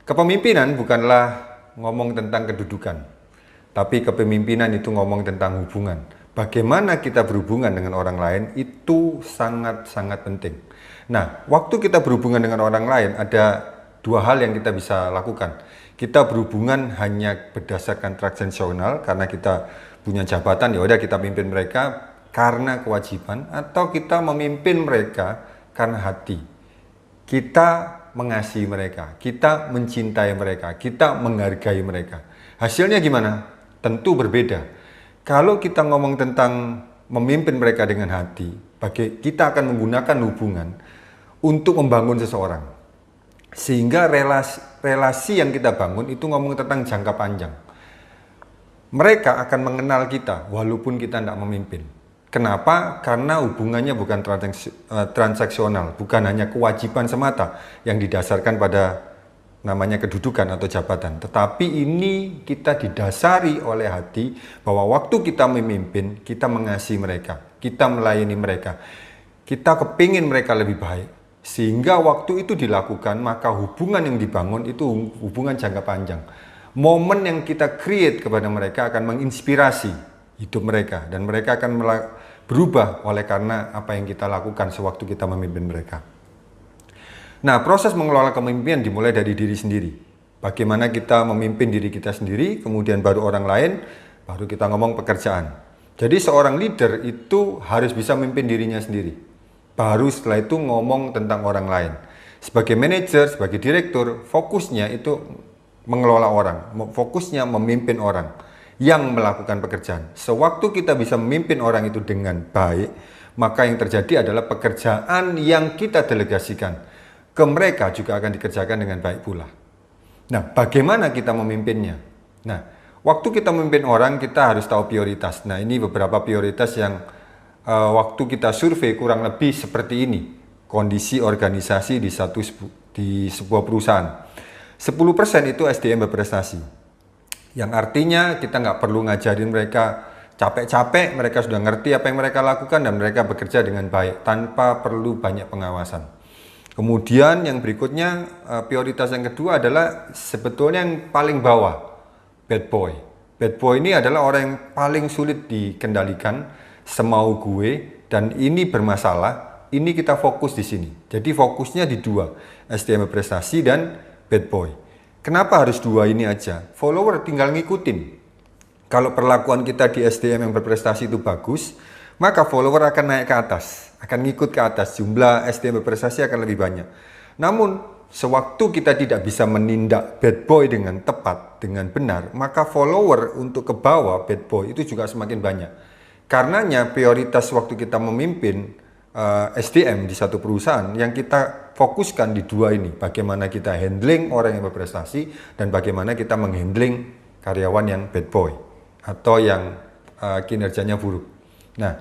Kepemimpinan bukanlah ngomong tentang kedudukan, tapi kepemimpinan itu ngomong tentang hubungan. Bagaimana kita berhubungan dengan orang lain itu sangat-sangat penting. Nah, waktu kita berhubungan dengan orang lain ada dua hal yang kita bisa lakukan. Kita berhubungan hanya berdasarkan transaksional karena kita punya jabatan, ya udah kita pimpin mereka karena kewajiban, atau kita memimpin mereka karena hati. Kita mengasihi mereka, kita mencintai mereka, kita menghargai mereka. Hasilnya gimana? Tentu berbeda. Kalau kita ngomong tentang memimpin mereka dengan hati, kita akan menggunakan hubungan untuk membangun seseorang. Sehingga relasi yang kita bangun itu ngomong tentang jangka panjang. Mereka akan mengenal kita walaupun kita tidak memimpin. Kenapa? Karena hubungannya bukan transaksional, bukan hanya kewajiban semata yang didasarkan pada namanya kedudukan atau jabatan. Tetapi ini kita didasari oleh hati bahwa waktu kita memimpin, kita mengasihi mereka, kita melayani mereka, kita kepingin mereka lebih baik. Sehingga waktu itu dilakukan, maka hubungan yang dibangun itu hubungan jangka panjang. Momen yang kita create kepada mereka akan menginspirasi hidup mereka, dan mereka akan berubah oleh karena apa yang kita lakukan sewaktu kita memimpin mereka. Nah, proses mengelola kepemimpinan dimulai dari diri sendiri. Bagaimana kita memimpin diri kita sendiri, kemudian baru orang lain, baru kita ngomong pekerjaan. Jadi seorang leader itu harus bisa memimpin dirinya sendiri. Baru setelah itu ngomong tentang orang lain. Sebagai manajer, sebagai direktur, fokusnya itu mengelola orang, fokusnya memimpin orang yang melakukan pekerjaan. Sewaktu kita bisa memimpin orang itu dengan baik, maka yang terjadi adalah pekerjaan yang kita delegasikan ke mereka juga akan dikerjakan dengan baik pula. Nah, bagaimana kita memimpinnya? Nah, waktu kita memimpin orang, kita harus tahu prioritas. Nah, ini beberapa prioritas yang waktu kita survei kurang lebih seperti ini. Kondisi organisasi di sebuah perusahaan. 10% itu SDM berprestasi. Yang artinya kita nggak perlu ngajarin mereka capek-capek, mereka sudah ngerti apa yang mereka lakukan dan mereka bekerja dengan baik tanpa perlu banyak pengawasan. Kemudian yang berikutnya, prioritas yang kedua adalah sebetulnya yang paling bawah, bad boy. Bad boy ini adalah orang yang paling sulit dikendalikan, semau gue, dan ini bermasalah. Ini kita fokus di sini. Jadi fokusnya di dua, SDM berprestasi dan bad boy. Kenapa harus dua ini aja? Follower tinggal ngikutin. Kalau perlakuan kita di SDM yang berprestasi itu bagus, maka follower akan naik ke atas, akan ngikut ke atas, jumlah SDM berprestasi akan lebih banyak. Namun, sewaktu kita tidak bisa menindak bad boy dengan tepat, dengan benar, maka follower untuk ke bawah bad boy itu juga semakin banyak. Karenanya prioritas waktu kita memimpin SDM di satu perusahaan, yang kita fokuskan di dua ini, bagaimana kita handling orang yang berprestasi dan bagaimana kita menghandling karyawan yang bad boy atau yang kinerjanya buruk. Nah,